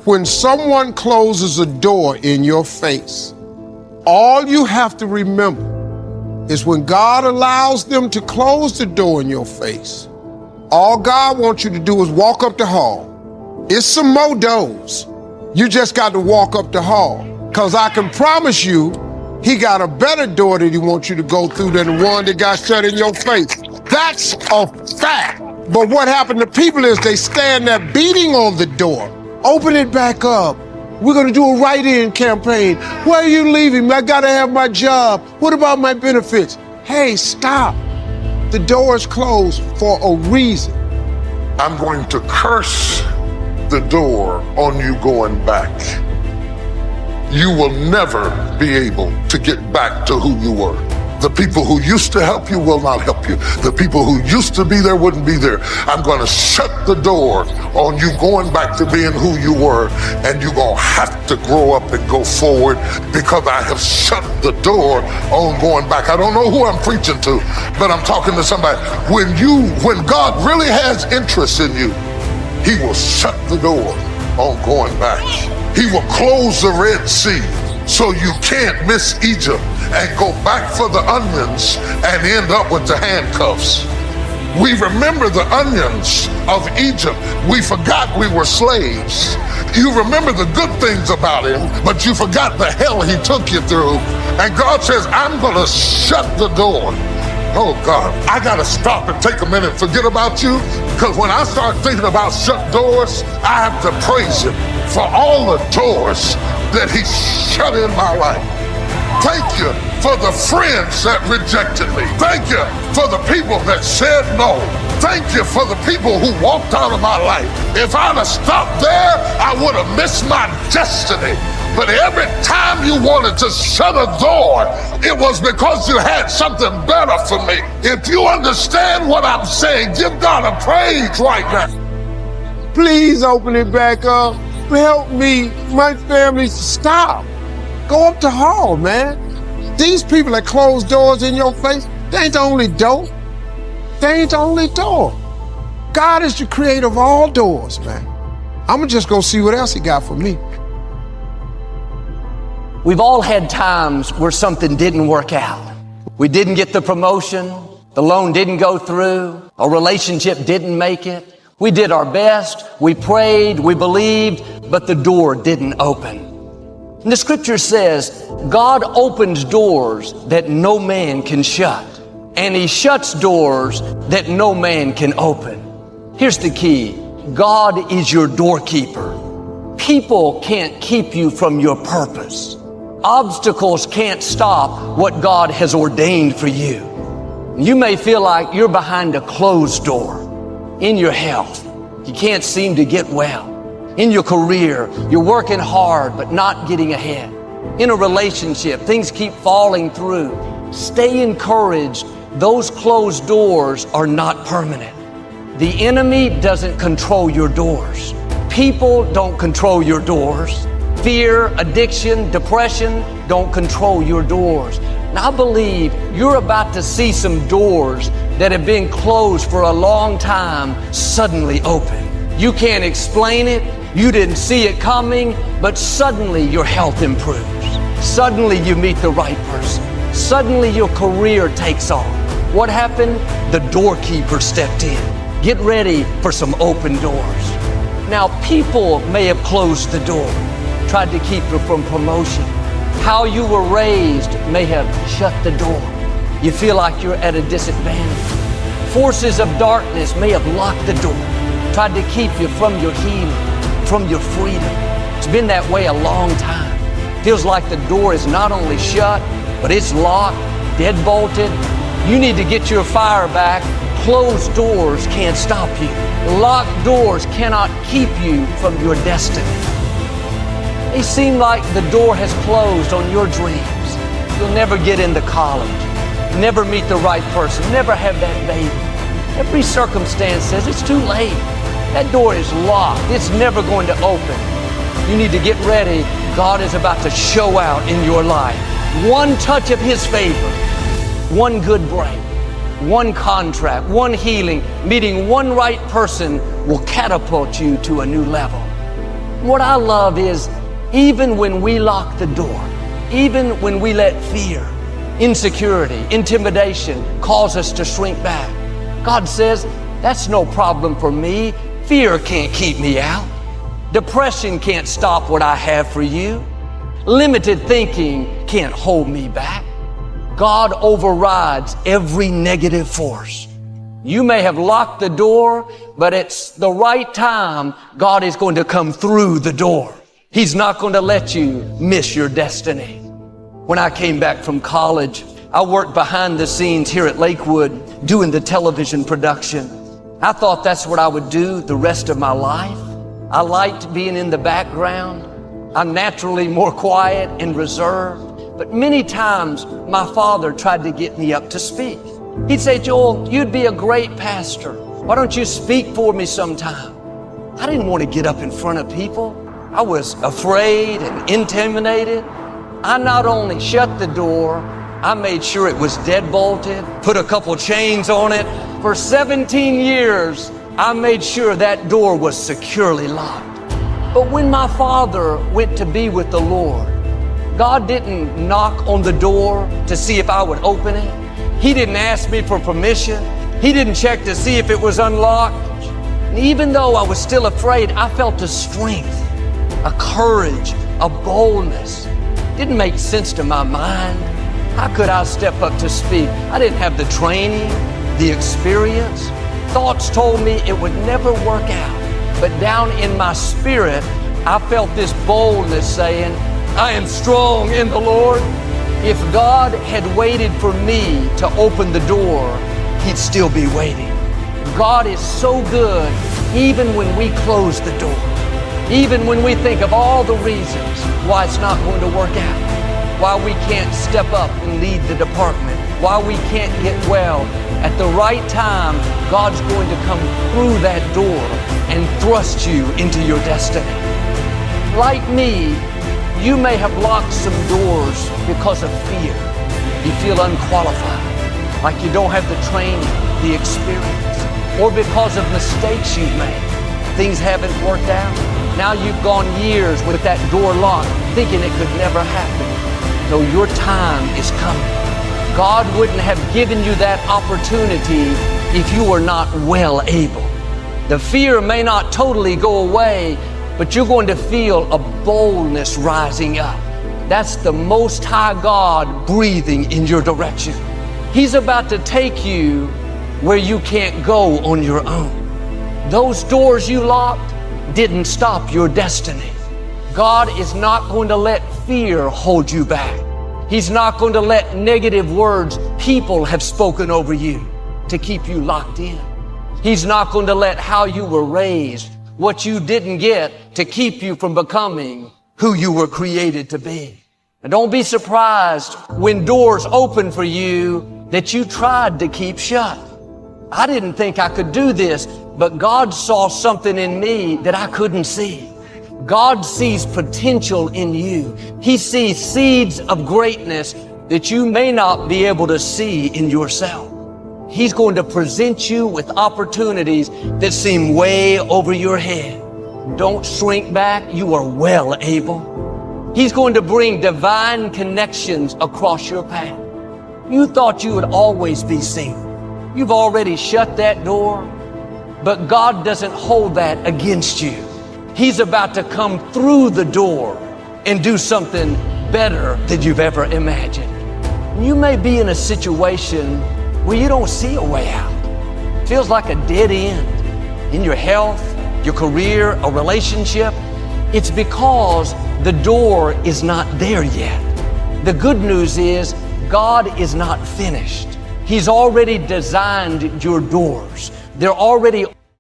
When someone closes a door in your face, all you have to remember is when God allows them to close the door in your face, all God wants you to do is walk up the hall. It's some more doors. You just got to walk up the hall. Because I can promise you, he got a better door that he wants you to go through than the one that got shut in your face. That's a fact. But what happened to people is they stand there beating on the door. Open it back up. We're gonna do a write-in campaign. Where are you leaving? I gotta have my job. What about my benefits? Hey, stop. The door is closed for a reason. I'm going to curse the door on you going back. You will never be able to get back to who you were. The people who used to help you will not help you. The people who used to be there wouldn't be there. I'm going to shut the door on you going back to being who you were, and you're going to have to grow up and go forward because I have shut the door on going back. I don't know who I'm preaching to, but I'm talking to somebody. When God really has interest in you, he will shut the door on going back. He will close the Red Sea so you can't miss Egypt and go back for the onions and end up with the handcuffs. We remember the onions of Egypt. We forgot we were slaves. You remember the good things about him, but you forgot the hell he took you through. And God says, I'm gonna shut the door. Oh God, I gotta stop and take a minute and forget about you, because when I start thinking about shut doors, I have to praise him for all the doors that he shut in my life. Thank you for the friends that rejected me. Thank you for the people that said no. Thank you for the people who walked out of my life. If I'd have stopped there, I would have missed my destiny. But every time you wanted to shut a door, it was because you had something better for me. If you understand what I'm saying, give God a praise right now. Please open it back up. Help me, my family, stop. Go up the hall, man. These people that close doors in your face, they ain't the only door. They ain't the only door. God is the creator of all doors, man. I'm just gonna see what else he got for me. We've all had times where something didn't work out. We didn't get the promotion, the loan didn't go through, a relationship didn't make it. We did our best, we prayed, we believed, but the door didn't open. And the scripture says, God opens doors that no man can shut, and he shuts doors that no man can open. Here's the key. God is your doorkeeper. People can't keep you from your purpose. Obstacles can't stop what God has ordained for you. You may feel like you're behind a closed door. In your health, you can't seem to get well. In your career, you're working hard but not getting ahead. In a relationship, things keep falling through. Stay encouraged. Those closed doors are not permanent. The enemy doesn't control your doors. People don't control your doors. Fear, addiction, depression don't control your doors. And I believe you're about to see some doors that have been closed for a long time suddenly open. You can't explain it. You didn't see it coming, but suddenly your health improves. Suddenly you meet the right person. Suddenly your career takes off. What happened? The doorkeeper stepped in. Get ready for some open doors. Now, people may have closed the door, tried to keep you from promotion. How you were raised may have shut the door. You feel like you're at a disadvantage. Forces of darkness may have locked the door, tried to keep you from your healing, from your freedom. It's been that way a long time. Feels like the door is not only shut, but it's locked, deadbolted. You need to get your fire back. Closed doors can't stop you. Locked doors cannot keep you from your destiny. It seems like the door has closed on your dreams. You'll never get into college, never meet the right person, never have that baby. Every circumstance says it's too late. That door is locked. It's never going to open. You need to get ready. God is about to show out in your life. One touch of his favor, one good break, one contract, one healing, meeting one right person will catapult you to a new level. What I love is even when we lock the door, even when we let fear, insecurity, intimidation cause us to shrink back, God says, that's no problem for me. Fear can't keep me out. Depression can't stop what I have for you. Limited thinking can't hold me back. God overrides every negative force. You may have locked the door, but it's the right time. God is going to come through the door. He's not going to let you miss your destiny. When I came back from college, I worked behind the scenes here at Lakewood doing the television production. I thought that's what I would do the rest of my life. I liked being in the background. I'm naturally more quiet and reserved. But many times my father tried to get me up to speak. He'd say, Joel, you'd be a great pastor. Why don't you speak for me sometime? I didn't want to get up in front of people. I was afraid and intimidated. I not only shut the door, I made sure it was deadbolted, put a couple chains on it. For 17 years, I made sure that door was securely locked. But when my father went to be with the Lord, God didn't knock on the door to see if I would open it. He didn't ask me for permission. He didn't check to see if it was unlocked. And even though I was still afraid, I felt a strength, a courage, a boldness. Didn't make sense to my mind. How could I step up to speak? I didn't have the training, the experience. Thoughts told me it would never work out. But down in my spirit, I felt this boldness saying, I am strong in the Lord. If God had waited for me to open the door, He'd still be waiting. God is so good even when we close the door. Even when we think of all the reasons why it's not going to work out, why we can't step up and lead the department, why we can't get well. At the right time, God's going to come through that door and thrust you into your destiny. Like me, you may have locked some doors because of fear. You feel unqualified, like you don't have the training, the experience, or because of mistakes you've made. Things haven't worked out. Now you've gone years with that door locked, thinking it could never happen. No, your time is coming. God wouldn't have given you that opportunity if you were not well able. The fear may not totally go away, but you're going to feel a boldness rising up. That's the Most High God breathing in your direction. He's about to take you where you can't go on your own. Those doors you locked didn't stop your destiny. God is not going to let fear hold you back. He's not going to let negative words people have spoken over you to keep you locked in. He's not going to let how you were raised, what you didn't get, to keep you from becoming who you were created to be. And don't be surprised when doors open for you that you tried to keep shut. I didn't think I could do this, but God saw something in me that I couldn't see. God sees potential in you. He sees seeds of greatness that you may not be able to see in yourself. He's going to present you with opportunities that seem way over your head. Don't shrink back. You are well able. He's going to bring divine connections across your path. You thought you would always be single. You've already shut that door, but God doesn't hold that against you. He's about to come through the door and do something better than you've ever imagined. You may be in a situation where you don't see a way out. Feels like a dead end in your health, your career, a relationship. It's because the door is not there yet. The good news is God is not finished. He's already designed your doors. They're already